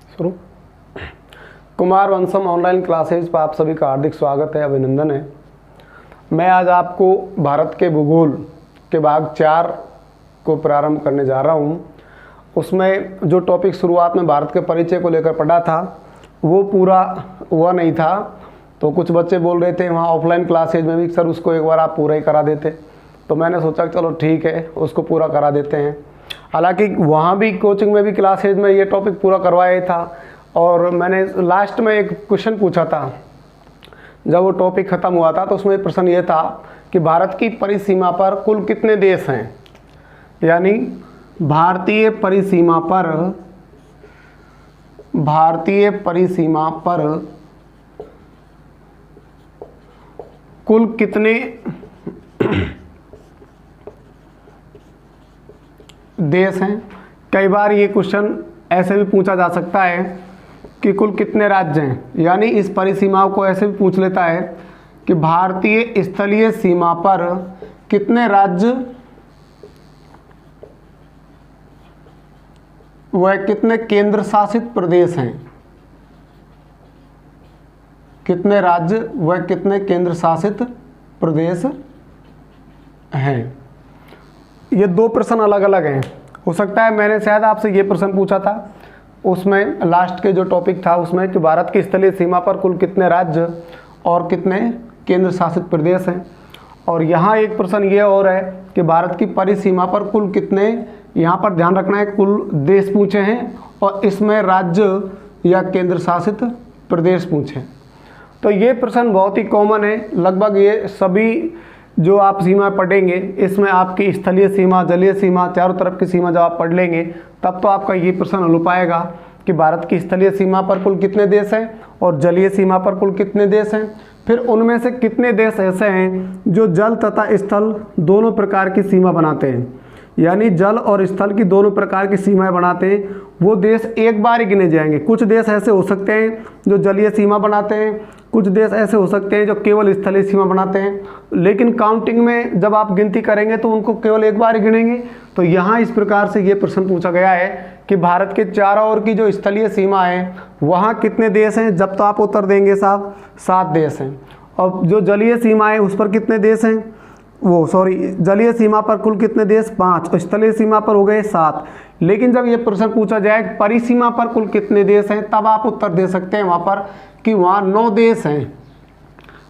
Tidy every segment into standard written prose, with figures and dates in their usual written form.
शुरू। कुमार वंशम online classes पर आप सभी का हार्दिक स्वागत है, अभिनंदन है। मैं आज आपको भारत के भूगोल के भाग 4 को प्रारंभ करने जा रहा हूँ। उसमें जो टॉपिक शुरुआत में भारत के परिचय को लेकर पढ़ा था वो पूरा हुआ नहीं था, तो कुछ बच्चे बोल रहे थे वहाँ ऑफलाइन क्लासेज में भी सर उसको एक बार आप पूरा ही करा देते, तो मैंने सोचा चलो ठीक है उसको पूरा करा देते हैं। हालांकि वहाँ भी कोचिंग में भी क्लासेज में ये टॉपिक पूरा करवाया था, और मैंने लास्ट में एक क्वेश्चन पूछा था जब वो टॉपिक ख़त्म हुआ था, तो उसमें प्रश्न ये था कि भारत की परिसीमा पर कुल कितने देश हैं, यानी भारतीय परिसीमा पर कुल कितने देश हैं। कई बार ये क्वेश्चन ऐसे भी पूछा जा सकता है कि कुल कितने राज्य हैं, यानी इस परिसीमाओं को ऐसे भी पूछ लेता है कि भारतीय स्थलीय सीमा पर कितने राज्य व कितने केंद्र शासित प्रदेश हैं, कितने राज्य व कितने केंद्र शासित प्रदेश हैं। ये 2 प्रश्न अलग अलग हैं। हो सकता है मैंने शायद आपसे ये प्रश्न पूछा था उसमें लास्ट के जो टॉपिक था उसमें कि भारत की स्थलीय सीमा पर कुल कितने राज्य और कितने केंद्र शासित प्रदेश हैं, और यहाँ एक प्रश्न ये और है कि भारत की परिसीमा पर कुल कितने, यहाँ पर ध्यान रखना है कुल देश पूछे हैं और इसमें राज्य या केंद्र शासित प्रदेश पूछे। तो ये प्रश्न बहुत ही कॉमन है, लगभग ये सभी जो आप सीमा पढ़ेंगे इसमें आपकी स्थलीय सीमा, जलीय सीमा, चारों तरफ की सीमा जब आप पढ़ लेंगे तब तो आपका ये प्रश्न हल पाएगा कि भारत की स्थलीय सीमा पर कुल कितने देश हैं और जलीय सीमा पर कुल कितने देश हैं। फिर उनमें से कितने देश ऐसे हैं जो जल तथा स्थल दोनों प्रकार की सीमा बनाते हैं, यानी जल और स्थल की दोनों प्रकार की सीमाएं बनाते हैं। वो देश एक बार ही गिने जाएंगे। कुछ देश ऐसे हो सकते हैं जो जलीय सीमा बनाते हैं, कुछ देश ऐसे हो सकते हैं जो केवल स्थलीय सीमा बनाते हैं, लेकिन काउंटिंग में जब आप गिनती करेंगे तो उनको केवल एक बार ही गिनेंगे। तो यहाँ इस प्रकार से ये प्रश्न पूछा गया है कि भारत के चारों ओर की जो स्थलीय सीमा है वहाँ कितने देश हैं। जब तो आप उत्तर देंगे साहब 7 देश हैं, और जो जलीय सीमा है उस पर कितने देश हैं, जलीय सीमा पर कुल कितने देश 5, और स्थलीय सीमा पर हो गए 7। लेकिन जब ये प्रश्न पूछा जाए परिसीमा पर कुल कितने देश हैं, तब आप उत्तर दे सकते हैं वहाँ पर कि वहाँ 9 देश हैं।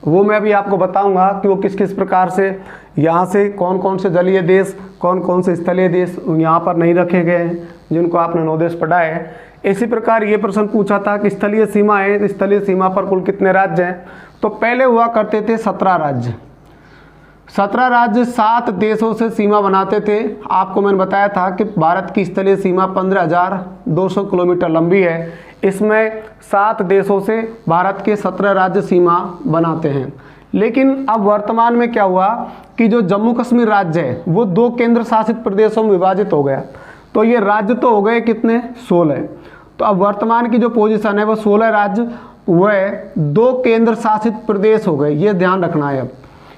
वो मैं अभी आपको बताऊंगा कि वो किस किस प्रकार से, यहाँ से कौन कौन से जलीय देश, कौन कौन से स्थलीय देश यहाँ पर नहीं रखे गए हैं, जिनको आपने 9 देश पढ़ा है। इसी प्रकार ये प्रश्न पूछा था कि स्थलीय सीमा है, स्थलीय सीमा पर कुल कितने राज्य हैं। तो पहले हुआ करते थे 17 राज्य। 17 राज्य 7 देशों से सीमा बनाते थे। आपको मैंने बताया था कि भारत की स्थलीय सीमा 15,200 किलोमीटर लंबी है। इसमें 7 देशों से भारत के 17 राज्य सीमा बनाते हैं। लेकिन अब वर्तमान में क्या हुआ कि जो जम्मू कश्मीर राज्य है वो 2 केंद्र शासित प्रदेशों में विभाजित हो गया। तो ये राज्य तो हो गए कितने, 16। तो अब वर्तमान की जो पोजीशन है वो 16 राज्य व 2 केंद्र शासित प्रदेश हो गए। ये ध्यान रखना है अब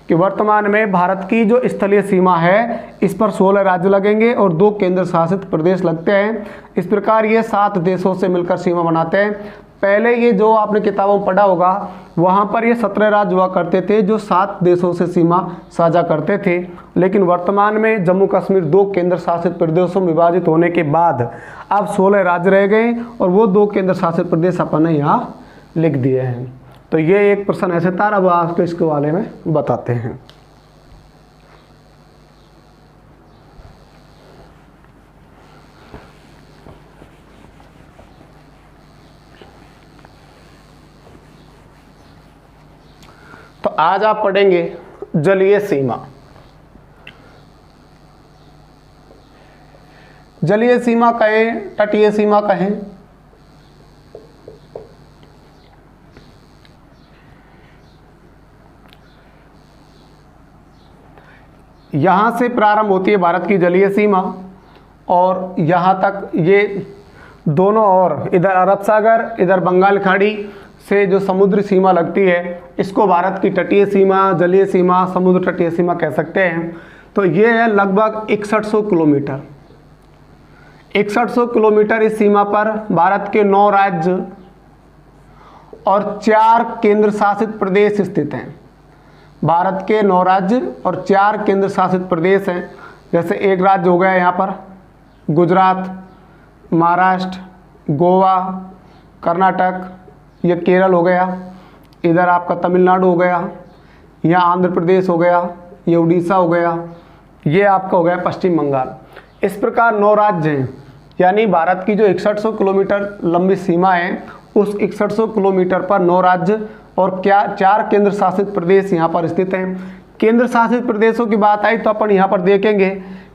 कि वर्तमान में भारत की जो स्थलीय सीमा है इस पर 16 राज्य लगेंगे और 2 केंद्र शासित प्रदेश लगते हैं। इस प्रकार ये 7 देशों से मिलकर सीमा बनाते हैं। पहले ये जो आपने किताबों में पढ़ा होगा वहाँ पर ये 17 राज्य हुआ करते थे जो 7 देशों से सीमा साझा करते थे। लेकिन वर्तमान में जम्मू कश्मीर 2 केंद्र शासित प्रदेशों में विभाजित होने के बाद अब 16 राज्य रह गए और वो 2 केंद्र शासित प्रदेश अपन ने यहाँ लिख दिए हैं। तो ये एक प्रश्न ऐसे था। अब आपको इसके बारे में बताते हैं। तो आज आप पढ़ेंगे जलीय सीमा। जलीय सीमा कहें, तटीय सीमा कहें, यहाँ से प्रारंभ होती है भारत की जलीय सीमा और यहाँ तक ये दोनों ओर, इधर अरब सागर, इधर बंगाल खाड़ी से जो समुद्री सीमा लगती है इसको भारत की तटीय सीमा, जलीय सीमा, समुद्र तटीय सीमा कह सकते हैं। तो ये है लगभग 6100 किलोमीटर। 6100 किलोमीटर इस सीमा पर भारत के 9 राज्य और 4 केंद्र शासित प्रदेश स्थित हैं। भारत के 9 राज्य और 4 केंद्र शासित प्रदेश हैं। जैसे एक राज्य हो गया यहाँ पर गुजरात, महाराष्ट्र, गोवा, कर्नाटक, ये केरल हो गया, इधर आपका तमिलनाडु हो गया, यहाँ आंध्र प्रदेश हो गया, ये उड़ीसा हो गया, ये आपका हो गया पश्चिम बंगाल। इस प्रकार 9 राज्य हैं, यानी भारत की जो 6100 किलोमीटर लंबी सीमा है उस 6100 किलोमीटर पर 9 राज्य और 4 केंद्र शासित प्रदेश यहाँ पर स्थित हैं। केंद्र शासित प्रदेशों की बात आई तो अपन यहाँ पर देखेंगे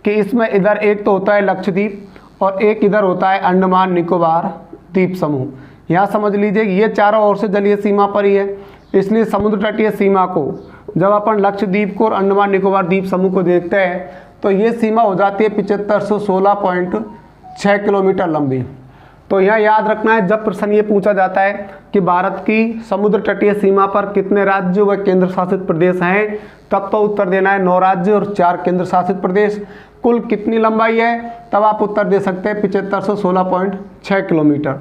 कि इसमें इधर एक तो होता है लक्षद्वीप और एक इधर होता है अंडमान निकोबार द्वीप समूह। यहाँ समझ लीजिए ये चारों ओर से जलीय सीमा पर ही है, इसलिए समुद्र तटीय सीमा को जब अपन लक्षद्वीप को और अंडमान निकोबार द्वीप समूह को देखते हैं तो ये सीमा हो जाती है 7516.6 किलोमीटर लंबी। तो यहाँ याद रखना है, जब प्रश्न ये पूछा जाता है कि भारत की समुद्र तटीय सीमा पर कितने राज्य व केंद्र शासित प्रदेश हैं, तब तो उत्तर देना है 9 राज्य और 4 केंद्र शासित प्रदेश। कुल कितनी लंबाई है, तब आप उत्तर दे सकते हैं 7516.6 किलोमीटर।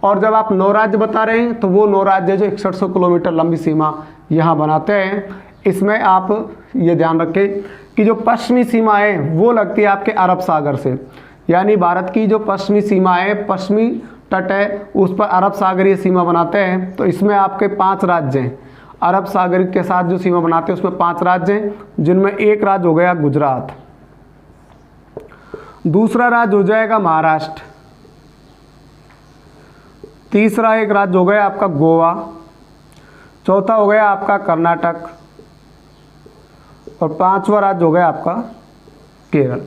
और जब आप 9 राज्य बता रहे हैं तो वो 9 राज्य जो 6100 किलोमीटर लंबी सीमा यहाँ बनाते हैं। इसमें आप ये ध्यान रखें कि जो पश्चिमी सीमा है वो लगती है आपके अरब सागर से, यानी भारत की जो पश्चिमी सीमा है, पश्चिमी तट है, उस पर अरब सागरीय सीमा बनाते हैं। तो इसमें आपके 5 राज्य हैं, अरब सागर के साथ जो सीमा बनाते हैं उसमें 5 राज्य हैं, जिनमें एक राज्य हो गया गुजरात, दूसरा राज्य हो जाएगा महाराष्ट्र, तीसरा एक राज्य हो गया आपका गोवा, चौथा हो गया आपका कर्नाटक और 5वां राज्य हो गया आपका केरल।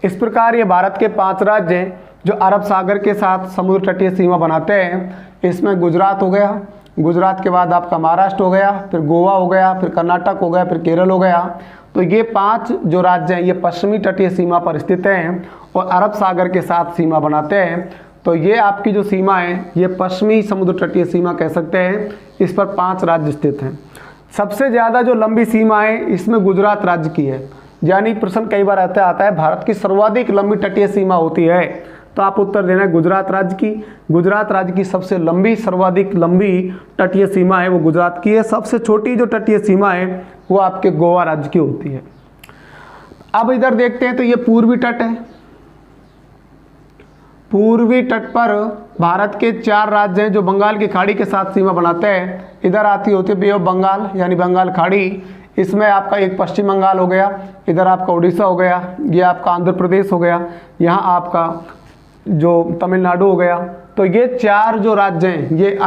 इस प्रकार ये भारत के 5 राज्य हैं जो अरब सागर के साथ समुद्र तटीय सीमा बनाते हैं। इसमें गुजरात हो गया, गुजरात के बाद आपका महाराष्ट्र हो गया, फिर गोवा हो गया, फिर कर्नाटक हो गया, फिर केरल हो गया। तो ये 5 जो राज्य हैं ये पश्चिमी तटीय सीमा पर स्थित हैं और अरब सागर के साथ सीमा बनाते हैं। तो ये आपकी जो सीमा है ये पश्चिमी समुद्र तटीय सीमा कह सकते हैं। इस पर 5 राज्य स्थित हैं। सबसे ज़्यादा जो लंबी सीमा है इसमें गुजरात राज्य की है, यानी प्रश्न कई बार आता है भारत की सर्वाधिक लंबी तटीय सीमा होती है, तो आप उत्तर देना है गुजरात राज्य की। गुजरात राज्य की सबसे लंबी सर्वाधिक लंबी तटीय सीमा है वो गुजरात की है। सबसे छोटी जो तटीय सीमा है वो आपके गोवा राज्य की होती है। अब इधर देखते हैं तो ये पूर्वी तट है। पूर्वी तट पर भारत के 4 राज्य हैं जो बंगाल की खाड़ी के साथ सीमा बनाते हैं। इधर आती होती है बे ऑफ बंगाल यानी बंगाल खाड़ी, इसमें आपका एक पश्चिम बंगाल हो गया, इधर आपका उड़ीसा हो गया, ये आपका आंध्र प्रदेश हो गया, यहाँ आपका जो तमिलनाडु हो गया। तो ये 4 जो राज्य हैं ये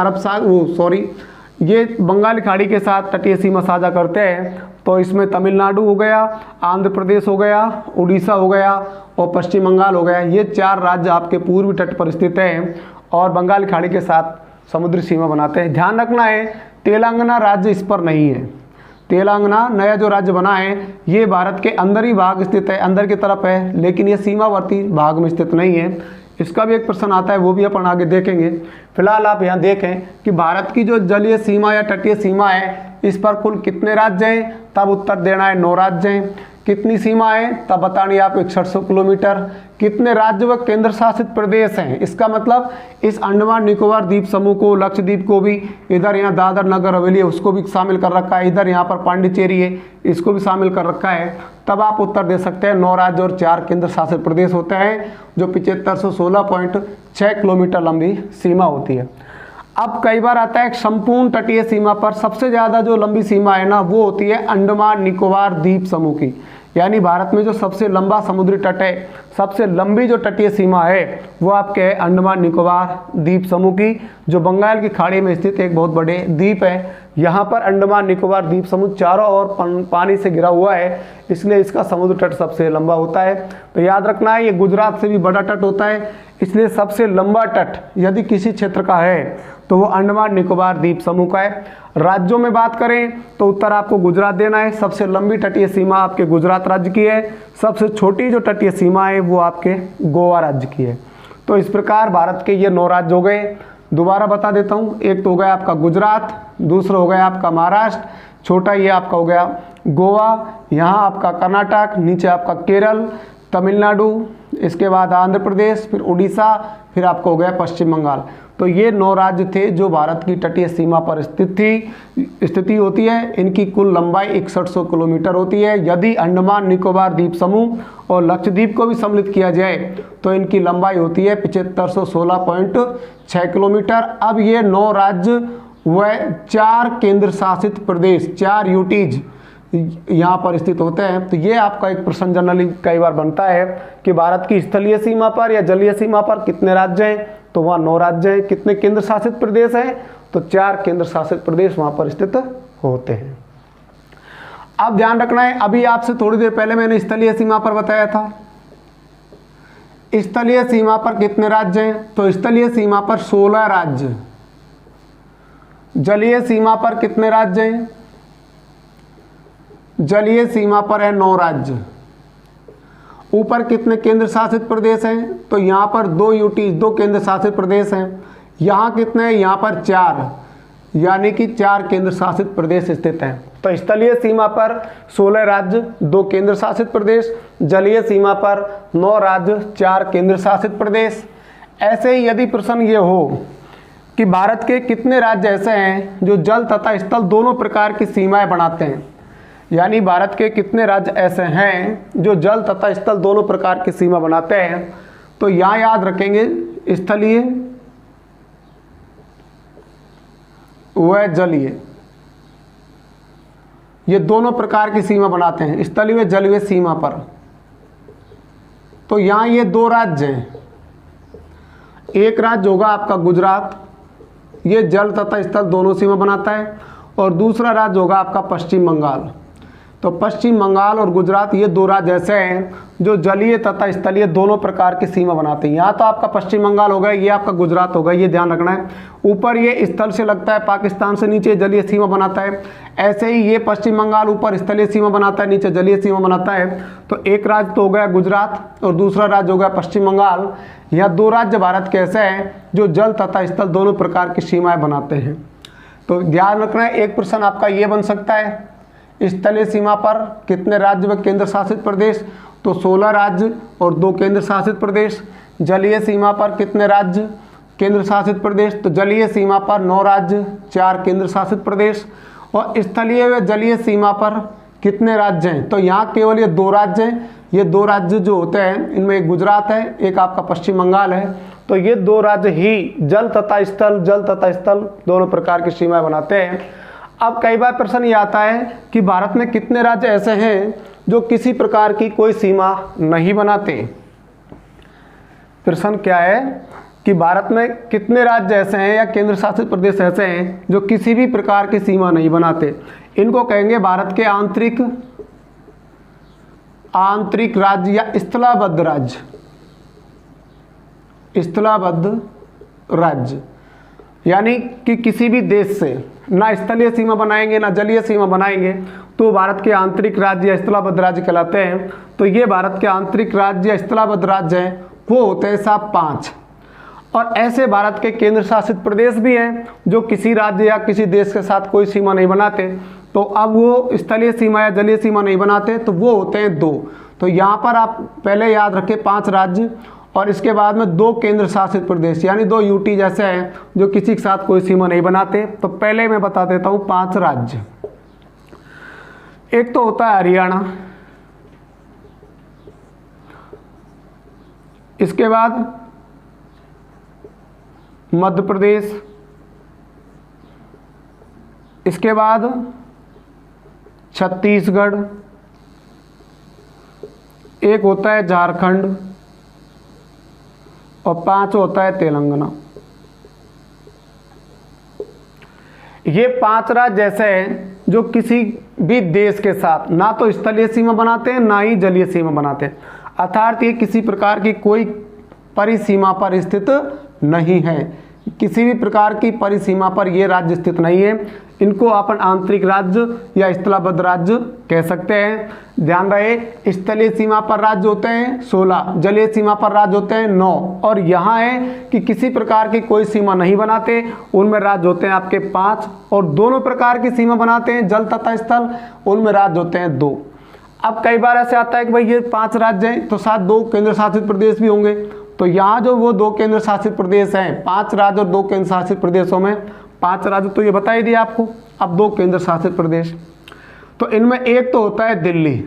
ये बंगाल खाड़ी के साथ तटीय सीमा साझा करते हैं। तो इसमें तमिलनाडु हो गया, आंध्र प्रदेश हो गया, उड़ीसा हो गया और पश्चिम बंगाल हो गया। ये 4 राज्य आपके पूर्वी तट पर स्थित हैं और बंगाल खाड़ी के साथ समुद्री सीमा बनाते हैं। ध्यान रखना है तेलंगाना राज्य इस पर नहीं है। तेलंगाना नया जो राज्य बना है ये भारत के अंदर ही भाग स्थित है, अंदर की तरफ है, लेकिन ये सीमावर्ती भाग में स्थित नहीं है। इसका भी एक प्रश्न आता है, वो भी अपन आगे देखेंगे। फिलहाल आप यहाँ देखें कि भारत की जो जलीय सीमा या तटीय सीमा है इस पर कुल कितने राज्य हैं, तब उत्तर देना है 9 राज्य हैं। कितनी सीमा है तब बतानी है आपको 6100 किलोमीटर। कितने राज्य व केंद्र शासित प्रदेश हैं, इसका मतलब इस अंडमान निकोबार द्वीप समूह को, लक्षद्वीप को भी, इधर यहाँ दादर नगर हवेली है उसको भी शामिल कर रखा है, इधर यहाँ पर पांडिचेरी है इसको भी शामिल कर रखा है। तब आप उत्तर दे सकते हैं 9 राज्य और 4 केंद्र शासित प्रदेश होते हैं जो 7516.6 किलोमीटर लंबी सीमा होती है। अब कई बार आता है संपूर्ण तटीय सीमा पर सबसे ज़्यादा जो लंबी सीमा है ना वो होती है अंडमान निकोबार द्वीप समूह की, यानी भारत में जो सबसे लंबा समुद्री तट है, सबसे लंबी जो तटीय सीमा है वो आपके है अंडमान निकोबार द्वीप समूह की, जो बंगाल की खाड़ी में स्थित एक बहुत बड़े द्वीप है। यहाँ पर अंडमान निकोबार द्वीप समूह चारों ओर पानी से घिरा हुआ है, इसलिए इसका समुद्र तट सबसे लंबा होता है। तो याद रखना है ये गुजरात से भी बड़ा तट होता है, इसलिए सबसे लंबा तट यदि किसी क्षेत्र का है तो वो अंडमान निकोबार द्वीप समूह का है। राज्यों में बात करें तो उत्तर आपको गुजरात देना है। सबसे लंबी तटीय सीमा आपके गुजरात राज्य की है, सबसे छोटी जो तटीय सीमा है वो आपके गोवा राज्य की है। तो इस प्रकार भारत के ये 9 राज्य हो गए। दोबारा बता देता हूँ, एक तो हो गया आपका गुजरात, दूसरा हो गया आपका महाराष्ट्र, छोटा ये आपका हो गया गोवा, यहाँ आपका कर्नाटक, नीचे आपका केरल, तमिलनाडु, इसके बाद आंध्र प्रदेश, फिर उड़ीसा, फिर आपको हो गया पश्चिम बंगाल। तो ये 9 राज्य थे जो भारत की तटीय सीमा पर स्थिति होती है। इनकी कुल लंबाई 6100 किलोमीटर होती है। यदि अंडमान निकोबार द्वीप समूह और लक्षद्वीप को भी सम्मिलित किया जाए तो इनकी लंबाई होती है 7516.6 किलोमीटर। अब ये 9 राज्य व 4 केंद्र शासित प्रदेश, 4 यूटीज यहाँ पर स्थित होते हैं। तो ये आपका एक प्रश्न जनरली कई बार बनता है कि भारत की स्थलीय सीमा पर या जलीय सीमा पर कितने राज्य हैं, तो वहाँ 9 राज्य हैं। कितने केंद्र शासित प्रदेश हैं, तो 4 केंद्र शासित प्रदेश वहाँ पर स्थित होते हैं। अब ध्यान रखना है, अभी आपसे थोड़ी देर पहले मैंने स्थलीय सीमा पर बताया था। स्थलीय सीमा पर कितने राज्य हैं, तो स्थलीय सीमा पर 16 राज्य। जलीय सीमा पर कितने राज्य हैं, जलीय सीमा पर है 9 राज्य। ऊपर कितने केंद्र शासित प्रदेश हैं, तो यहाँ पर 2 यूटी, 2 केंद्र शासित प्रदेश हैं। यहाँ कितने हैं, यहाँ पर 4, यानी कि 4 केंद्र शासित प्रदेश स्थित हैं। तो स्थलीय सीमा पर 16 राज्य, 2 केंद्र शासित प्रदेश, जलीय सीमा पर 9 राज्य, 4 केंद्र शासित प्रदेश। ऐसे ही यदि प्रश्न ये हो कि भारत के कितने राज्य ऐसे हैं जो जल तथा स्थल दोनों प्रकार की सीमाएं बनाते हैं, यानी भारत के कितने राज्य ऐसे हैं जो जल तथा स्थल दोनों प्रकार की सीमा बनाते हैं, तो यहाँ याद रखेंगे स्थलीय व जलीय, ये दोनों प्रकार की सीमा बनाते हैं स्थलीय व जलीय सीमा पर। तो यहाँ ये 2 राज्य हैं। एक राज्य होगा आपका गुजरात, ये जल तथा स्थल दोनों सीमा बनाता है, और दूसरा राज्य होगा आपका पश्चिम बंगाल। तो पश्चिम बंगाल और गुजरात ये 2 राज्य ऐसे हैं जो जलीय तथा स्थलीय दोनों प्रकार की सीमा बनाते हैं। यहाँ तो आपका पश्चिम बंगाल होगा, ये आपका गुजरात होगा, ये ध्यान रखना है। ऊपर ये स्थल से लगता है पाकिस्तान से, नीचे जलीय सीमा बनाता है। ऐसे ही ये पश्चिम बंगाल ऊपर स्थलीय सीमा बनाता है, नीचे जलीय सीमा बनाता है। तो एक राज्य तो हो गया गुजरात और दूसरा राज्य हो गया पश्चिम बंगाल। यहाँ 2 राज्य भारत के ऐसे हैं जो जल तथा स्थल दोनों प्रकार की सीमाएँ बनाते हैं। तो ध्यान रखना है, एक प्रश्न आपका ये बन सकता है, स्थलीय सीमा पर कितने राज्य व केंद्र शासित प्रदेश, तो 16 राज्य और 2 केंद्र शासित प्रदेश। जलीय सीमा पर कितने राज्य, केंद्र शासित प्रदेश, तो जलीय सीमा पर 9 राज्य, 4 केंद्र शासित प्रदेश। और स्थलीय व जलीय सीमा पर कितने राज्य हैं, तो यहाँ केवल ये 2 राज्य हैं। ये 2 राज्य जो होते हैं इनमें एक गुजरात है, एक आपका पश्चिम बंगाल है। तो ये 2 राज्य ही जल तथा स्थल दोनों प्रकार की सीमाएं बनाते हैं। अब कई बार प्रश्न ये आता है कि भारत में कितने राज्य ऐसे हैं जो किसी प्रकार की कोई सीमा नहीं बनाते। प्रश्न क्या है कि भारत में कितने राज्य ऐसे हैं या केंद्र शासित प्रदेश ऐसे हैं जो किसी भी प्रकार की सीमा नहीं बनाते। इनको कहेंगे भारत के आंतरिक राज्य या स्थलाबद्ध राज्य, यानी कि किसी भी देश से ना स्थलीय सीमा बनाएंगे ना जलीय सीमा बनाएंगे तो भारत के आंतरिक राज्य या स्थलाबद्ध राज्य कहलाते हैं। तो ये भारत के आंतरिक राज्य या स्थलाबद्ध राज्य हैं, वो होते हैं साहब 5। और ऐसे भारत के केंद्र शासित प्रदेश भी हैं जो किसी राज्य या किसी देश के साथ कोई सीमा नहीं बनाते, तो अब वो स्थलीय सीमा या जलीय सीमा नहीं बनाते, तो वो होते हैं 2। तो यहाँ पर आप पहले याद रखें 5 राज्य और इसके बाद में 2 केंद्र शासित प्रदेश, यानी 2 यूटी जैसे हैं जो किसी के साथ कोई सीमा नहीं बनाते। तो पहले मैं बता देता हूँ 5 राज्य। एक तो होता है हरियाणा, इसके बाद मध्य प्रदेश, इसके बाद छत्तीसगढ़, एक होता है झारखंड और 5 होता है तेलंगाना। ये 5 राज्य ऐसे हैं जो किसी भी देश के साथ ना तो स्थलीय सीमा बनाते हैं ना ही जलीय सीमा बनाते हैं, अर्थात ये किसी प्रकार की कोई परिसीमा पर स्थित नहीं है। किसी भी प्रकार की परिसीमा पर ये राज्य स्थित नहीं है। इनको अपन आंतरिक राज्य या स्थलाबद्ध राज्य कह सकते हैं। ध्यान रहे, स्थलीय सीमा पर राज्य होते हैं 16, जलीय सीमा पर राज्य होते हैं 9, और यहाँ है कि किसी प्रकार की कोई सीमा नहीं बनाते, उनमें राज्य होते हैं आपके 5, और दोनों प्रकार की सीमा बनाते हैं जल तथा स्थल, उनमें राज्य होते हैं 2। अब कई बार ऐसे आता है कि भाई ये 5 राज्य हैं तो साथ 2 केंद्र शासित प्रदेश भी होंगे, तो यहाँ जो वो 2 केंद्र शासित प्रदेश हैं, 5 राज्य और 2 केंद्र शासित प्रदेशों में, 5 राज्य तो ये बता ही दिया आपको, अब 2 केंद्र शासित प्रदेश, तो इनमें एक तो होता है दिल्ली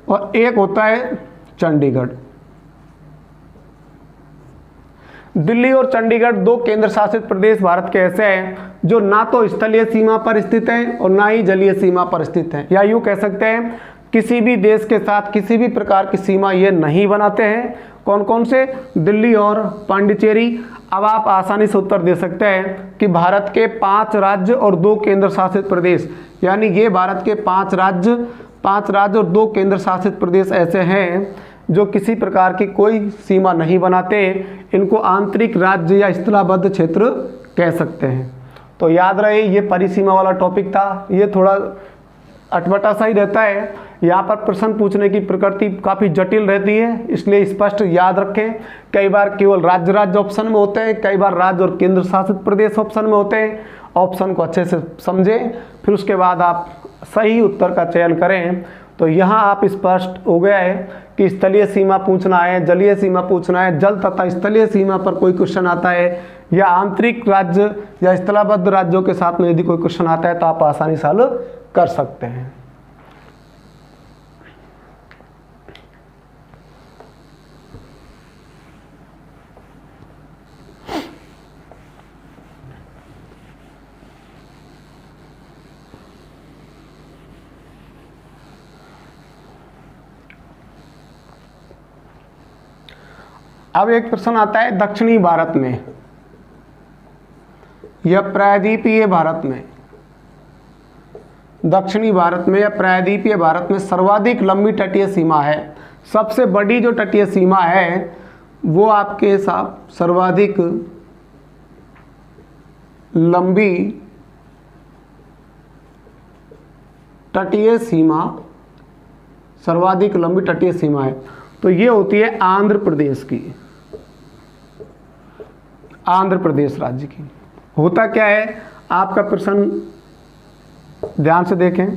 और एक होता है चंडीगढ़। दिल्ली और चंडीगढ़ 2 केंद्र शासित प्रदेश भारत के ऐसे हैं जो ना तो स्थलीय सीमा पर स्थित हैं और ना ही जलीय सीमा पर स्थित हैं, या यूं कह सकते हैं किसी भी देश के साथ किसी भी प्रकार की सीमा ये नहीं बनाते हैं। कौन कौन से? दिल्ली और पांडिचेरी। अब आप आसानी से उत्तर दे सकते हैं कि भारत के 5 राज्य और 2 केंद्र शासित प्रदेश, यानी ये भारत के 5 राज्य और 2 केंद्र शासित प्रदेश ऐसे हैं जो किसी प्रकार की कोई सीमा नहीं बनाते, इनको आंतरिक राज्य या स्थलाबद्ध क्षेत्र कह सकते हैं। तो याद रहे ये परिसीमा वाला टॉपिक था, ये थोड़ा अटपटा सा ही रहता है, यहाँ पर प्रश्न पूछने की प्रकृति काफ़ी जटिल रहती है, इसलिए स्पष्ट याद रखें। कई बार केवल राज्य राज्य ऑप्शन में होते हैं, कई बार राज्य और केंद्र शासित प्रदेश ऑप्शन में होते हैं। ऑप्शन को अच्छे से समझें, फिर उसके बाद आप सही उत्तर का चयन करें। तो यहाँ आप स्पष्ट हो गया है कि स्थलीय सीमा पूछना है, जलीय सीमा पूछना है, जल तथा स्थलीय सीमा पर कोई क्वेश्चन आता है, या आंतरिक राज्य या स्थलाबद्ध राज्यों के साथ में यदि कोई क्वेश्चन आता है तो आप आसानी से हल कर सकते हैं। अब एक प्रश्न आता है दक्षिणी भारत में या प्रायद्वीपीय भारत में, दक्षिणी भारत में या प्रायद्वीपीय भारत में सर्वाधिक लंबी तटीय सीमा है। सबसे बड़ी जो तटीय सीमा है वो आपके साथ सर्वाधिक लंबी तटीय सीमा, सर्वाधिक लंबी तटीय सीमा है, तो ये होती है आंध्र प्रदेश की, आंध्र प्रदेश राज्य की। होता क्या है, आपका प्रश्न ध्यान से देखें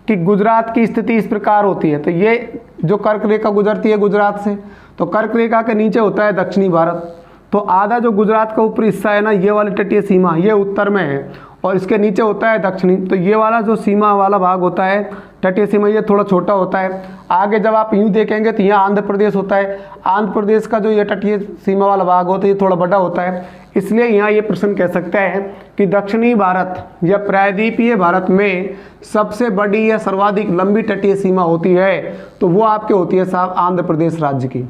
कि गुजरात की स्थिति इस प्रकार होती है, तो ये जो कर्क रेखा गुजरती है गुजरात से, तो कर्क रेखा के नीचे होता है दक्षिणी भारत, तो आधा जो गुजरात का ऊपरी हिस्सा है ना, ये वाली तटीय सीमा ये उत्तर में है और इसके नीचे होता है दक्षिणी, तो ये वाला जो सीमा वाला भाग होता है तटीय सीमा, ये थोड़ा छोटा होता है। आगे जब आप यूँ देखेंगे तो यहाँ आंध्र प्रदेश होता है, आंध्र प्रदेश का जो ये तटीय सीमा वाला भाग होता है ये थोड़ा बड़ा होता है, इसलिए यहाँ ये प्रश्न कह सकते हैं कि दक्षिणी भारत या प्रायद्वीपीय भारत में सबसे बड़ी या सर्वाधिक लंबी तटीय सीमा होती है, तो वो आपके होती है साहब आंध्र प्रदेश राज्य की।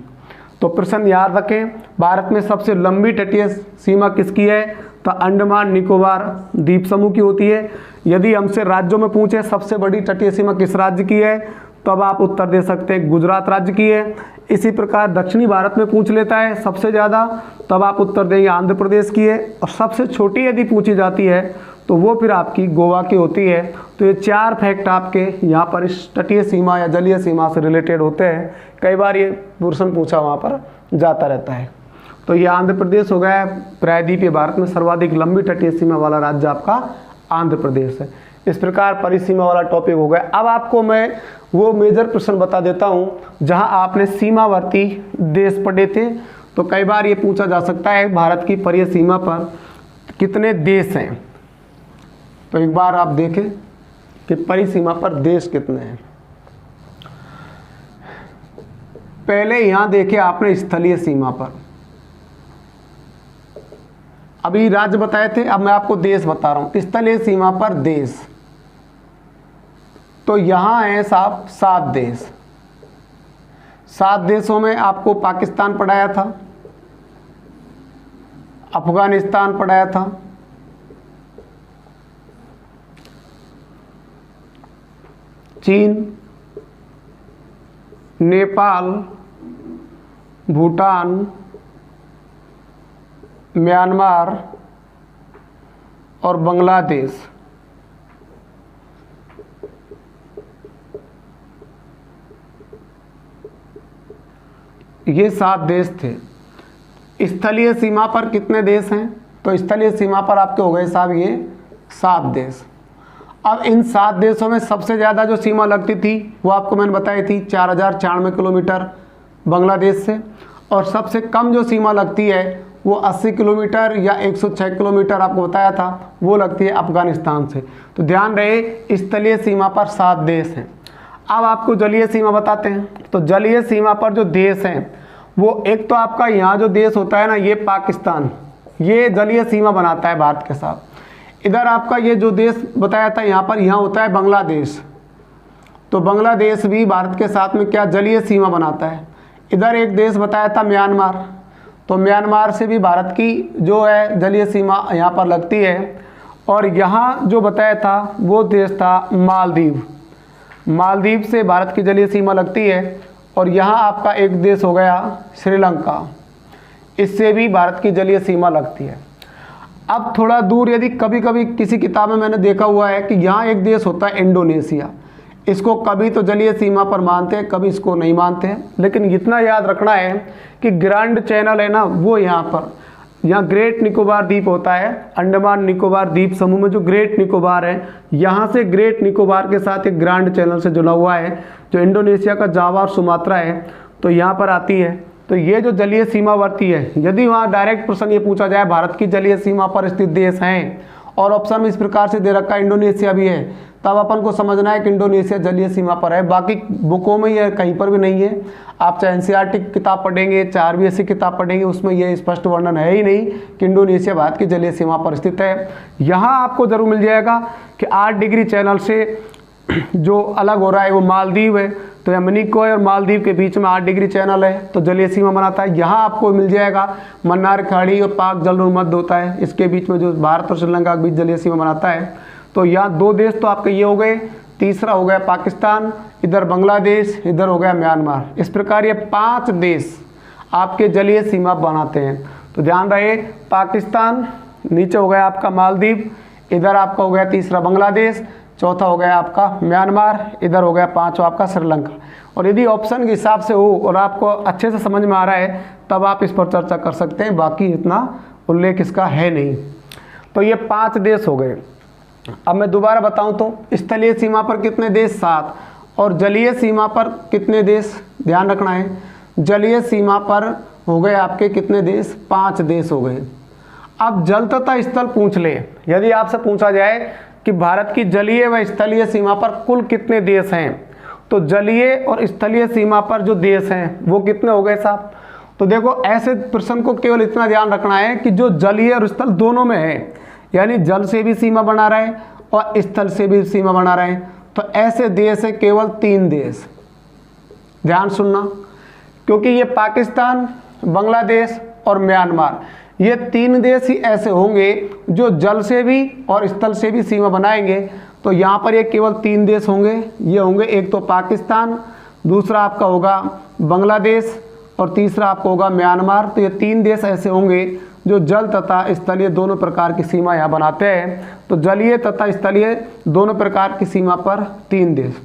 तो प्रश्न याद रखें, भारत में सबसे लंबी तटीय सीमा किसकी है, तो अंडमान निकोबार द्वीप समूह की होती है। यदि हमसे राज्यों में पूछे सबसे बड़ी तटीय सीमा किस राज्य की है, तब आप उत्तर दे सकते हैं गुजरात राज्य की है। इसी प्रकार दक्षिणी भारत में पूछ लेता है सबसे ज़्यादा, तब आप उत्तर देंगे आंध्र प्रदेश की है। और सबसे छोटी यदि पूछी जाती है तो वो फिर आपकी गोवा की होती है। तो ये 4 फैक्ट आपके यहाँ पर इस तटीय सीमा या जलीय सीमा से रिलेटेड होते हैं, कई बार ये प्रश्न पूछा वहाँ पर जाता रहता है। तो ये आंध्र प्रदेश हो गया, प्रायद्वीपीय भारत में सर्वाधिक लंबी तटीय सीमा वाला राज्य आपका आंध्र प्रदेश है। इस प्रकार परिसीमा वाला टॉपिक हो गया। अब आपको मैं वो मेजर प्रश्न बता देता हूँ जहाँ आपने सीमावर्ती देश पढ़े थे। तो कई बार ये पूछा जा सकता है भारत की परिसीमा पर कितने देश हैं, तो एक बार आप देखें कि परिसीमा पर देश कितने हैं। पहले यहाँ देखे आपने स्थलीय सीमा पर, अभी राज्य बताए थे, अब मैं आपको देश बता रहा हूँ। स्थलीय सीमा पर देश, तो यहाँ है साहब 7 देश। 7 देशों में आपको पाकिस्तान पढ़ाया था, अफगानिस्तान पढ़ाया था, चीन, नेपाल, भूटान, म्यांमार और बांग्लादेश। ये 7 देश थे। स्थलीय सीमा पर कितने देश हैं, तो स्थलीय सीमा पर आपके हो गए साहब ये 7 देश। अब इन 7 देशों में सबसे ज़्यादा जो सीमा लगती थी वो आपको मैंने बताई थी 4094 किलोमीटर बांग्लादेश से, और सबसे कम जो सीमा लगती है वो 80 किलोमीटर या 106 किलोमीटर आपको बताया था, वो लगती है अफगानिस्तान से। तो ध्यान रहे स्थलीय सीमा पर 7 देश हैं। अब आपको जलीय सीमा बताते हैं। तो जलीय सीमा पर जो देश हैं वो एक तो आपका यहाँ जो देश होता है ना, ये पाकिस्तान, ये जलीय सीमा बनाता है भारत के साथ। इधर आपका ये जो देश बताया था यहाँ पर, यहाँ होता है बांग्लादेश। तो बांग्लादेश भी भारत के साथ में क्या जलीय सीमा बनाता है। इधर एक देश बताया था म्यांमार, तो म्यांमार से भी भारत की जो है जलीय सीमा यहाँ पर लगती है। और यहाँ जो बताया था वो देश था मालदीव, मालदीव से भारत की जलीय सीमा लगती है। और यहाँ आपका एक देश हो गया श्रीलंका, इससे भी भारत की जलीय सीमा लगती है। अब थोड़ा दूर यदि कभी कभी किसी किताब में मैंने देखा हुआ है कि यहाँ एक देश होता है इंडोनेशिया, इसको कभी तो जलीय सीमा पर मानते हैं, कभी इसको नहीं मानते हैं। लेकिन इतना याद रखना है कि ग्रैंड चैनल है ना, वो यहाँ पर, यहाँ ग्रेट निकोबार द्वीप होता है, अंडमान निकोबार द्वीप समूह में जो ग्रेट निकोबार है, यहाँ से ग्रेट निकोबार के साथ एक ग्रैंड चैनल से जुड़ा हुआ है, जो इंडोनेशिया का जावा और सुमात्रा है, तो यहाँ पर आती है। तो ये जो जलीय सीमावर्ती है, यदि वहाँ डायरेक्ट प्रश्न ये पूछा जाए भारत की जलीय सीमा पर स्थित देश हैं और ऑप्शन में इस प्रकार से दे रखा है इंडोनेशिया भी है, तब अपन को समझना है कि इंडोनेशिया जलीय सीमा पर है। बाकी बुकों में ये कहीं पर भी नहीं है। आप चाहे एनसीईआरटी किताब पढ़ेंगे, चाहे आरबीएससी किताब पढ़ेंगे, उसमें ये स्पष्ट वर्णन है ही नहीं कि इंडोनेशिया भारत की जलीय सीमा पर स्थित है। यहाँ आपको जरूर मिल जाएगा कि 8 डिग्री चैनल से जो अलग हो रहा है वो मालदीव है। तो यह मनिकोय और मालदीव के बीच में 8 डिग्री चैनल है, तो जलीय सीमा बनाता है। यहाँ आपको मिल जाएगा मन्नार खाड़ी और पाक जलरोध मध्य होता है, इसके बीच में जो भारत और श्रीलंका के बीच जलीय सीमा बनाता है। तो यहाँ 2 देश तो आपके ये हो गए, तीसरा हो गया पाकिस्तान, इधर बांग्लादेश, इधर हो गया म्यांमार। इस प्रकार ये 5 देश आपके जलीय सीमा बनाते हैं। तो ध्यान रहे, पाकिस्तान, नीचे हो गया आपका मालदीव, इधर आपका हो गया तीसरा बांग्लादेश, चौथा हो गया आपका म्यांमार, इधर हो गया 5वां आपका श्रीलंका। और यदि ऑप्शन के हिसाब से हो और आपको अच्छे से समझ में आ रहा है तब आप इस पर चर्चा कर सकते हैं, बाकी इतना उल्लेख इसका है नहीं। तो ये 5 देश हो गए। अब मैं दोबारा बताऊं तो स्थलीय सीमा पर कितने देश, 7, और जलीय सीमा पर कितने देश, ध्यान रखना है। जलीय सीमा पर हो गए आपके कितने देश, 5 देश हो गए। अब जल तथा स्थल पूछ ले, यदि आपसे पूछा जाए कि भारत की जलीय व स्थलीय सीमा पर कुल कितने देश हैं, तो जलीय और स्थलीय सीमा पर जो देश हैं वो कितने हो गए साहब। तो देखो ऐसे प्रश्न को केवल इतना ध्यान रखना है कि जो जलीय और स्थल दोनों में है, यानी जल से भी सीमा बना रहे और स्थल से भी सीमा बना रहे, तो ऐसे देश है केवल 3 देश। ध्यान सुनना, क्योंकि ये पाकिस्तान, बांग्लादेश और म्यांमार, ये 3 देश ही ऐसे होंगे जो जल से भी और स्थल से भी सीमा बनाएंगे। तो यहाँ पर ये केवल 3 देश होंगे। ये होंगे एक तो पाकिस्तान, दूसरा आपका होगा बांग्लादेश और तीसरा आपका होगा म्यांमार। तो ये 3 देश ऐसे होंगे जो जल तथा स्थलीय दोनों प्रकार की सीमा यहाँ बनाते हैं। तो जलीय तथा स्थलीय दोनों प्रकार की सीमा पर 3 देश।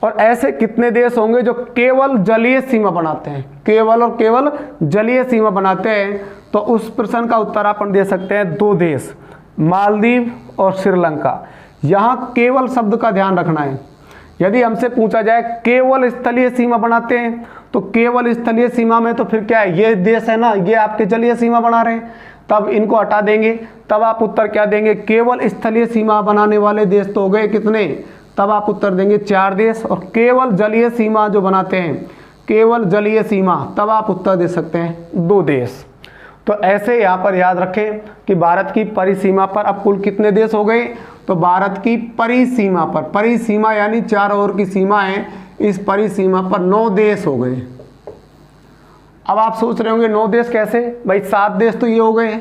और ऐसे कितने देश होंगे जो केवल जलीय सीमा बनाते हैं, केवल और केवल जलीय सीमा बनाते हैं। तो उस प्रश्न का उत्तर अपन दे सकते हैं 2 देश, मालदीव और श्रीलंका। यहाँ केवल शब्द का ध्यान रखना है। यदि हमसे पूछा जाए केवल स्थलीय सीमा बनाते हैं, तो केवल स्थलीय सीमा में तो फिर क्या है, ये देश है ना, ये आपके जलीय सीमा बना रहे हैं, तब इनको हटा देंगे, तब आप उत्तर क्या देंगे, केवल स्थलीय सीमा बनाने वाले देश तो हो गए कितने, तब आप उत्तर देंगे 4 देश। और केवल जलीय सीमा जो बनाते हैं, केवल जलीय सीमा, तब आप उत्तर दे सकते हैं 2 देश। तो ऐसे यहाँ पर याद रखें कि भारत की परिसीमा पर अब कुल कितने देश हो गए, तो भारत की परिसीमा पर, परिसीमा यानी 4 ओर की सीमा है, इस परिसीमा पर 9 देश हो गए। अब आप सोच रहे होंगे 9 देश कैसे भाई, 7 देश तो ये हो गए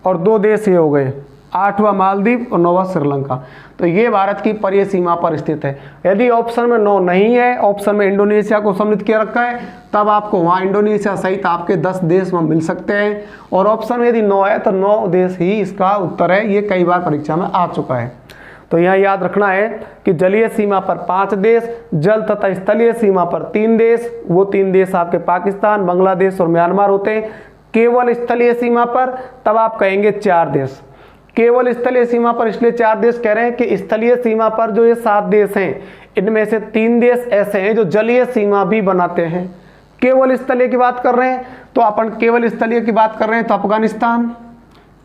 और 2 देश ये हो गए, 8वां मालदीव और 9वां श्रीलंका। तो ये भारत की परिसीमा सीमा पर स्थित है। यदि ऑप्शन में 9 नहीं है, ऑप्शन में इंडोनेशिया को सम्मिलित किया रखा है, तब आपको वहाँ इंडोनेशिया सहित आपके 10 देश वहाँ मिल सकते हैं। और ऑप्शन में यदि 9 है तो 9 देश ही इसका उत्तर है। ये कई बार परीक्षा में आ चुका है। तो यहाँ याद रखना है कि जलीय सीमा पर 5 देश, जल तथा स्थलीय सीमा पर 3 देश, वो 3 देश आपके पाकिस्तान, बांग्लादेश और म्यांमार होते हैं। केवल स्थलीय सीमा पर तब आप कहेंगे 4 देश। केवल स्थलीय सीमा पर इसलिए 4 देश कह रहे हैं कि स्थलीय सीमा पर जो ये 7 देश हैं, इनमें से 3 देश ऐसे हैं जो जलीय सीमा भी बनाते हैं। केवल स्थलीय की बात कर रहे हैं तो अपन केवल स्थलीय की बात कर रहे हैं तो अफगानिस्तान,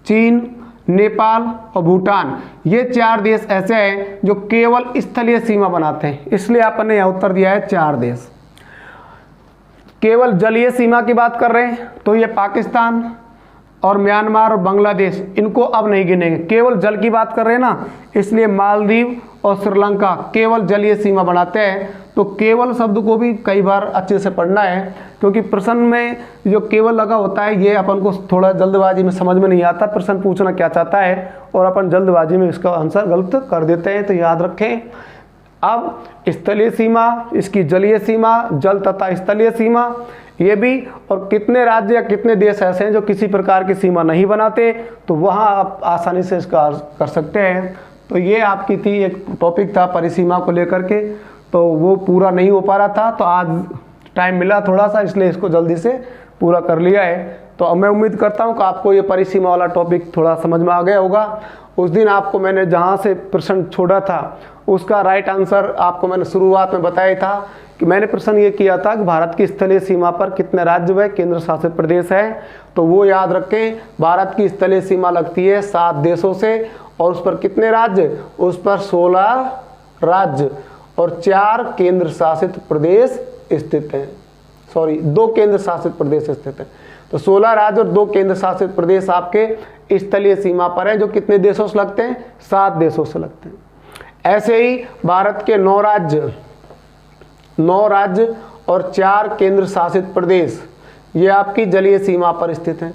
चीन, नेपाल और भूटान, ये 4 देश ऐसे हैं जो केवल स्थलीय सीमा बनाते हैं, इसलिए अपन ने यह उत्तर दिया है 4 देश। केवल जलीय सीमा की बात कर रहे हैं तो ये पाकिस्तान और म्यांमार और बांग्लादेश, इनको अब नहीं गिनेंगे। केवल जल की बात कर रहे हैं ना, इसलिए मालदीव और श्रीलंका केवल जलीय सीमा बनाते हैं। तो केवल शब्द को भी कई बार अच्छे से पढ़ना है, क्योंकि प्रश्न में जो केवल लगा होता है ये अपन को थोड़ा जल्दबाजी में समझ में नहीं आता प्रश्न पूछना क्या चाहता है, और अपन जल्दबाजी में इसका आंसर गलत कर देते हैं। तो याद रखें, अब स्थलीय सीमा, इसकी जलीय सीमा, जल तथा स्थलीय सीमा ये भी, और कितने राज्य या कितने देश ऐसे हैं जो किसी प्रकार की सीमा नहीं बनाते, तो वहाँ आप आसानी से इसका कर सकते हैं। तो ये आपकी थी, एक टॉपिक था परिसीमा को लेकर के, तो वो पूरा नहीं हो पा रहा था, तो आज टाइम मिला थोड़ा सा, इसलिए इसको जल्दी से पूरा कर लिया है। तो मैं उम्मीद करता हूँ कि आपको ये परिसीमा वाला टॉपिक थोड़ा समझ में आ गया होगा। उस दिन आपको मैंने जहाँ से प्रश्न छोड़ा था उसका राइट आंसर आपको मैंने शुरुआत में बताया था कि मैंने प्रश्न ये किया था कि भारत की स्थलीय सीमा पर कितने राज्य व केंद्र शासित प्रदेश हैं। तो वो याद रखें, भारत की स्थलीय सीमा लगती है 7 देशों से, और उस पर कितने राज्य, उस पर 16 राज्य और 4 केंद्र शासित प्रदेश स्थित हैं। 2 केंद्र शासित प्रदेश स्थित हैं। तो 16 राज्य और 2 केंद्र शासित प्रदेश आपके स्थलीय सीमा पर हैं, जो कितने देशों से लगते हैं, 7 देशों से लगते हैं। ऐसे ही भारत के 9 राज्य और 4 केंद्र शासित प्रदेश ये आपकी जलीय सीमा पर स्थित हैं।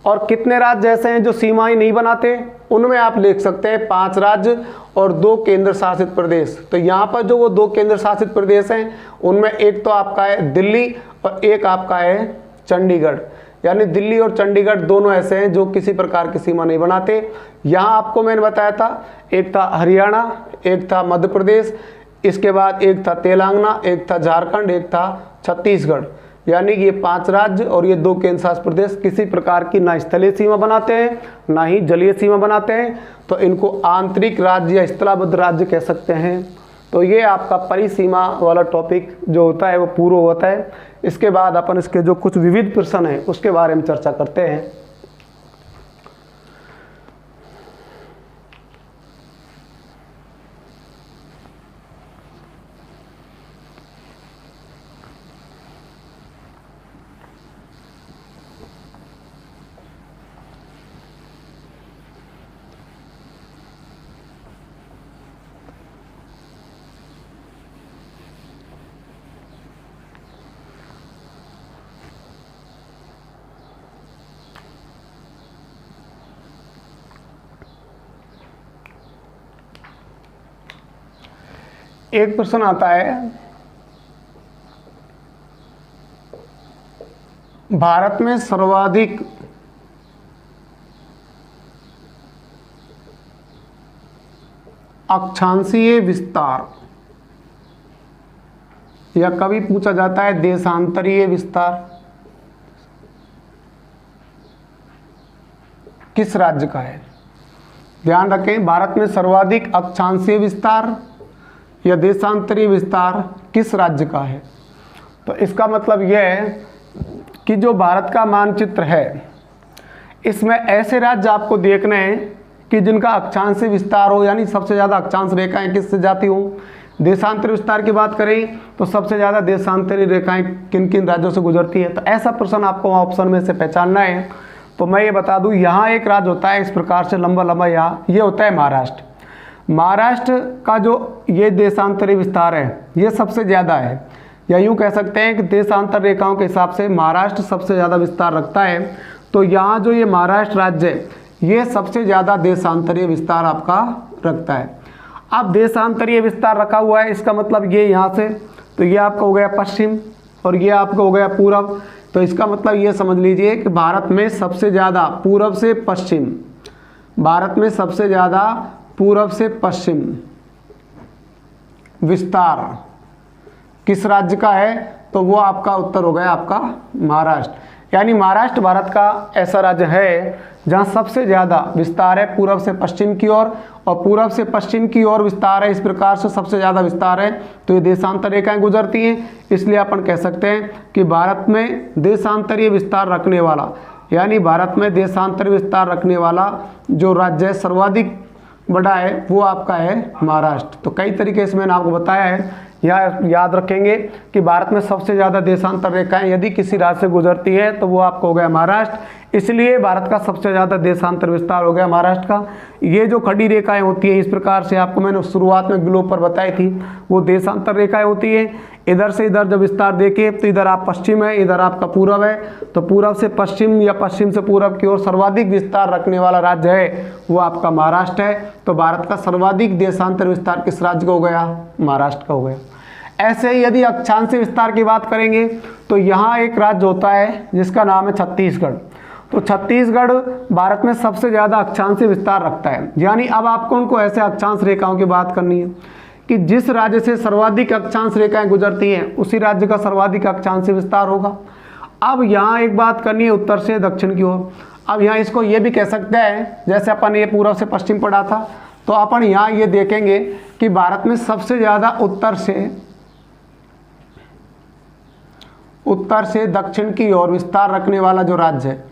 और कितने राज्य ऐसे हैं जो सीमाएं नहीं बनाते, उनमें आप लिख सकते हैं 5 राज्य और 2 केंद्र शासित प्रदेश। तो यहाँ पर जो वो 2 केंद्र शासित प्रदेश हैं, उनमें एक तो आपका है दिल्ली और एक आपका है चंडीगढ़। यानी दिल्ली और चंडीगढ़ दोनों ऐसे हैं जो किसी प्रकार की सीमा नहीं बनाते। यहाँ आपको मैंने बताया था, एक था हरियाणा, एक था मध्य प्रदेश, इसके बाद एक था तेलंगाना, एक था झारखंड, एक था छत्तीसगढ़। यानी कि ये 5 राज्य और ये 2 केंद्र शासित प्रदेश किसी प्रकार की ना स्थलीय सीमा बनाते हैं ना ही जलीय सीमा बनाते हैं, तो इनको आंतरिक राज्य या स्थलाबद्ध राज्य कह सकते हैं। तो ये आपका परिसीमा वाला टॉपिक जो होता है वो पूरा होता है। इसके बाद अपन इसके जो कुछ विविध प्रश्न हैं उसके बारे में चर्चा करते हैं। एक प्रश्न आता है, भारत में सर्वाधिक अक्षांशीय विस्तार, या कभी पूछा जाता है देशांतरीय विस्तार, किस राज्य का है? ध्यान रखें, भारत में सर्वाधिक अक्षांशीय विस्तार या देशांतरीय विस्तार किस राज्य का है? तो इसका मतलब यह है कि जो भारत का मानचित्र है, इसमें ऐसे राज्य आपको देखने हैं कि जिनका अक्षांशीय विस्तार हो, यानी सबसे ज़्यादा अक्षांश रेखाएं किससे जाती हों। देशांतरीय विस्तार की बात करें तो सबसे ज़्यादा देशांतरीय रेखाएं किन किन राज्यों से गुजरती है। तो ऐसा प्रश्न आपको ऑप्शन में से पहचानना है। तो मैं ये बता दूं, यहाँ एक राज्य होता है इस प्रकार से लंबा लंबा, यहाँ ये होता है महाराष्ट्र। महाराष्ट्र का जो ये देशांतरीय विस्तार है ये सबसे ज़्यादा है, या यूँ कह सकते हैं कि देशांतर रेखाओं के हिसाब से महाराष्ट्र सबसे ज़्यादा विस्तार रखता है। तो यहाँ जो ये महाराष्ट्र राज्य है ये सबसे ज़्यादा देशांतरीय विस्तार आपका रखता है। अब देशांतरीय विस्तार रखा हुआ है, इसका मतलब ये यहाँ से, तो ये आपका हो गया पश्चिम और ये आपका हो गया पूरब। तो इसका मतलब ये समझ लीजिए कि भारत में सबसे ज़्यादा पूरब से पश्चिम, भारत में सबसे ज़्यादा पूरब से पश्चिम विस्तार किस राज्य का है? तो वो आपका उत्तर हो गया आपका महाराष्ट्र। यानी महाराष्ट्र भारत का ऐसा राज्य है जहाँ सबसे ज़्यादा विस्तार है पूर्व से पश्चिम की ओर, और पूर्व से पश्चिम की ओर विस्तार है इस प्रकार से सबसे ज़्यादा विस्तार है, तो ये देशांतर रेखाएं गुजरती हैं। इसलिए अपन कह सकते हैं कि भारत में देशांतरीय विस्तार रखने वाला, यानी भारत में देशांतरीय विस्तार रखने वाला जो राज्य है सर्वाधिक बड़ा है वो आपका है महाराष्ट्र। तो कई तरीके से मैंने आपको बताया है, यह याद रखेंगे कि भारत में सबसे ज़्यादा देशांतर रेखाएं यदि किसी राज्य से गुजरती है तो वो आपको हो गया महाराष्ट्र, इसलिए भारत का सबसे ज़्यादा देशांतर विस्तार हो गया महाराष्ट्र का। ये जो खड़ी रेखाएं होती हैं इस प्रकार से आपको मैंने शुरुआत में ग्लोब पर बताई थी, वो देशांतर रेखाएं होती है। इधर से इधर जब विस्तार देखें तो इधर आप पश्चिम है, इधर आपका पूर्व है, तो पूर्व से पश्चिम या पश्चिम से पूर्व की ओर सर्वाधिक विस्तार रखने वाला राज्य है वो आपका महाराष्ट्र है। तो भारत का सर्वाधिक देशांतर विस्तार किस राज्य का हो गया? महाराष्ट्र का हो गया। ऐसे ही यदि अक्षांशीय विस्तार की बात करेंगे तो यहाँ एक राज्य होता है जिसका नाम है छत्तीसगढ़। तो छत्तीसगढ़ भारत में सबसे ज़्यादा अक्षांशीय विस्तार रखता है। यानी अब आपको उनको ऐसे अक्षांश रेखाओं की बात करनी है कि जिस राज्य से सर्वाधिक अक्षांश रेखाएं गुजरती हैं उसी राज्य का सर्वाधिक अक्षांशीय विस्तार होगा। अब यहाँ एक बात करनी है उत्तर से दक्षिण की ओर। अब यहाँ इसको ये भी कह सकते हैं, जैसे अपन ये पूर्व से पश्चिम पढ़ा था, तो अपन यहाँ ये देखेंगे कि भारत में सबसे ज़्यादा उत्तर से दक्षिण की ओर विस्तार रखने वाला जो राज्य है,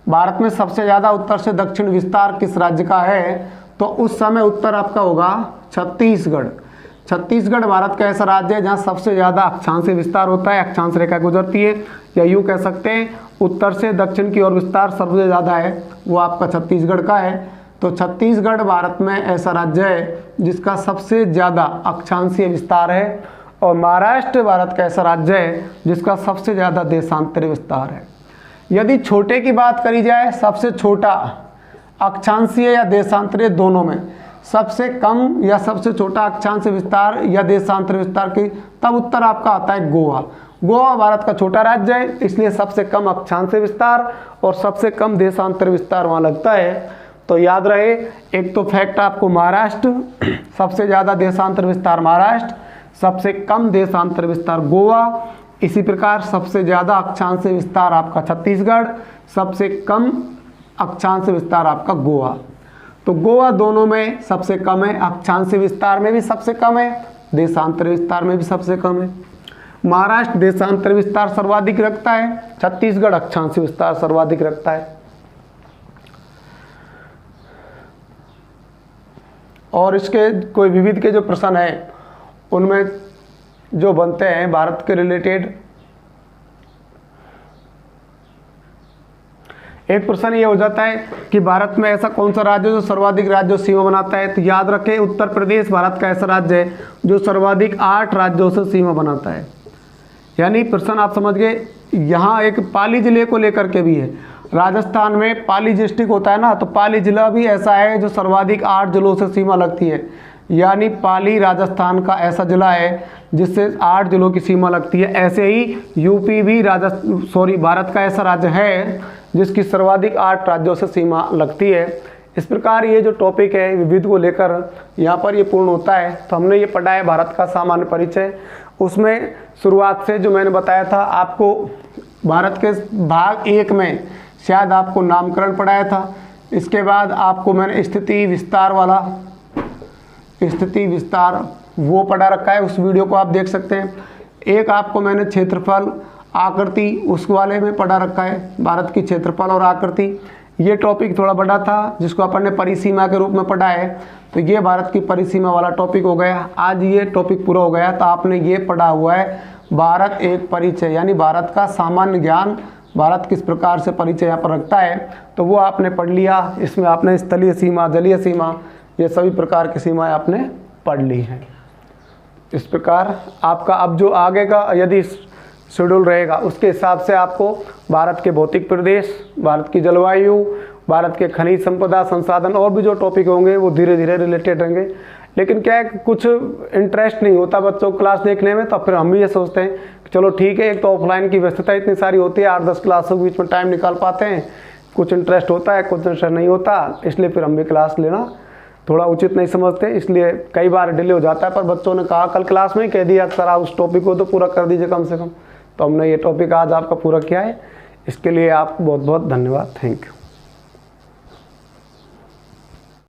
भारत में सबसे ज़्यादा उत्तर से दक्षिण विस्तार किस राज्य का है? तो उस समय उत्तर आपका होगा छत्तीसगढ़। छत्तीसगढ़ भारत का ऐसा राज्य है जहाँ सबसे ज़्यादा अक्षांशीय विस्तार होता है, अक्षांश रेखा गुजरती है, या यूँ कह सकते हैं उत्तर से दक्षिण की ओर विस्तार सबसे ज़्यादा है वो आपका छत्तीसगढ़ का है। तो छत्तीसगढ़ भारत में ऐसा राज्य है जिसका सबसे ज़्यादा अक्षांशीय विस्तार है, और महाराष्ट्र भारत का ऐसा राज्य है जिसका सबसे ज़्यादा देशांतरीय विस्तार है। यदि छोटे की बात करी जाए, सबसे छोटा अक्षांशीय या देशांतरीय दोनों में सबसे कम या सबसे छोटा अक्षांशीय विस्तार या देशांतरीय विस्तार की, तब उत्तर आपका आता है गोवा। गोवा भारत का छोटा राज्य है, इसलिए सबसे कम अक्षांशीय विस्तार और सबसे कम देशांतरीय विस्तार वहाँ लगता है। तो याद रहे, एक तो फैक्ट आपको महाराष्ट्र, सबसे ज़्यादा देशांतर विस्तार महाराष्ट्र, सबसे कम देशांतर विस्तार गोवा, इसी प्रकार सबसे ज़्यादा अक्षांशीय विस्तार आपका छत्तीसगढ़, सबसे कम अक्षांशीय विस्तार आपका गोवा। तो गोवा दोनों में सबसे कम है, अक्षांशीय विस्तार में भी सबसे कम है, देशांतर विस्तार में भी सबसे कम है। महाराष्ट्र देशांतर विस्तार सर्वाधिक रखता है, छत्तीसगढ़ अक्षांशीय विस्तार सर्वाधिक रखता है। और इसके कोई विविध के जो प्रश्न है उनमें जो बनते हैं भारत के रिलेटेड, एक प्रश्न ये हो जाता है कि भारत में ऐसा कौन सा राज्य जो सर्वाधिक राज्यों से सीमा बनाता है? तो याद रखें उत्तर प्रदेश भारत का ऐसा राज्य है जो सर्वाधिक 8 राज्यों से सीमा बनाता है। यानी प्रश्न आप समझ गए, यहाँ एक पाली जिले को लेकर के भी है। राजस्थान में पाली डिस्ट्रिक्ट होता है ना, तो पाली जिला भी ऐसा है जो सर्वाधिक 8 जिलों से सीमा लगती है। यानी पाली राजस्थान का ऐसा जिला है जिससे 8 जिलों की सीमा लगती है। ऐसे ही यूपी भी भारत का ऐसा राज्य है जिसकी सर्वाधिक 8 राज्यों से सीमा लगती है। इस प्रकार ये जो टॉपिक है विविध को लेकर यहाँ पर ये पूर्ण होता है। तो हमने ये पढ़ा है भारत का सामान्य परिचय, उसमें शुरुआत से जो मैंने बताया था आपको भारत के भाग 1 में शायद आपको नामकरण पढ़ाया था। इसके बाद आपको मैंने स्थिति विस्तार वो पढ़ा रखा है, उस वीडियो को आप देख सकते हैं। एक आपको मैंने क्षेत्रफल आकृति उस वाले में पढ़ा रखा है, भारत की क्षेत्रफल और आकृति। ये टॉपिक थोड़ा बड़ा था जिसको अपन ने परिसीमा के रूप में पढ़ा है, तो ये भारत की परिसीमा वाला टॉपिक हो गया। आज ये टॉपिक पूरा हो गया, तो आपने ये पढ़ा हुआ है भारत एक परिचय, यानी भारत का सामान्य ज्ञान, भारत किस प्रकार से परिचय यहाँ पर रखता है, तो वो आपने पढ़ लिया। इसमें आपने स्थलीय सीमा, जलीय सीमा, ये सभी प्रकार की सीमाएं आपने पढ़ ली हैं। इस प्रकार आपका अब जो आगे का यदि शेड्यूल रहेगा उसके हिसाब से आपको भारत के भौतिक प्रदेश, भारत की जलवायु, भारत के खनिज संपदा संसाधन और भी जो टॉपिक होंगे वो धीरे धीरे रिलेटेड रहेंगे। लेकिन क्या है, कुछ इंटरेस्ट नहीं होता बच्चों को क्लास देखने में, तो फिर हम भी ये सोचते हैं कि चलो ठीक है, एक तो ऑफलाइन की व्यस्तता इतनी सारी होती है, 8-10 क्लासों के बीच में टाइम निकाल पाते हैं, कुछ इंटरेस्ट होता है, कुछ इंटरेस्ट नहीं होता, इसलिए फिर हम भी क्लास लेना थोड़ा उचित नहीं समझते, इसलिए कई बार डिले हो जाता है। पर बच्चों ने कहा कल क्लास में कह दिया सर आप उस टॉपिक को तो पूरा कर दीजिए कम से कम, तो हमने ये टॉपिक आज आपका पूरा किया है। इसके लिए आप बहुत बहुत धन्यवाद। Thank you.